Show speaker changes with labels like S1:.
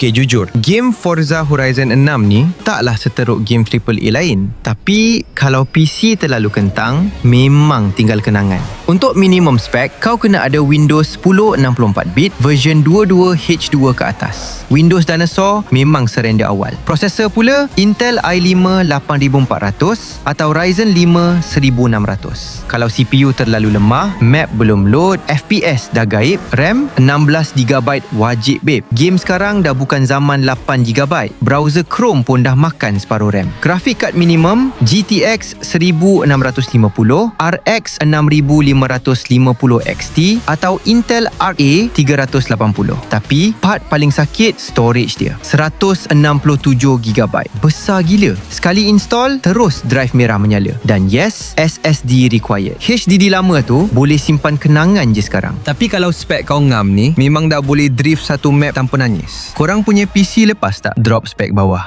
S1: Okey, jujur, game Forza Horizon 6 ni taklah seteruk game AAA lain. Tapi kalau PC terlalu kentang, memang tinggal kenangan. Untuk minimum spek, kau kena ada Windows 10 64-bit version 22H2 ke atas. Windows Dinosaur memang serender awal. Prosesor pula Intel i5 8400 atau Ryzen 5 1600. Kalau CPU terlalu lemah, map belum load, FPS dah gaib, RAM 16GB wajib babe. Game sekarang dah bukan zaman 8GB. Browser Chrome pun dah makan separuh RAM. Grafik card minimum GTX 1650, RX 6550 XT atau Intel RA 380. Tapi part paling sakit storage dia 167GB. Besar gila. Sekali install terus drive merah menyala. Dan yes, SSD required. HDD lama tu boleh simpan kenangan je sekarang.
S2: Tapi kalau spek kau ngam ni, memang dah boleh drift satu map tanpa nangis. Korang punya PC lepas tak drop spek bawah?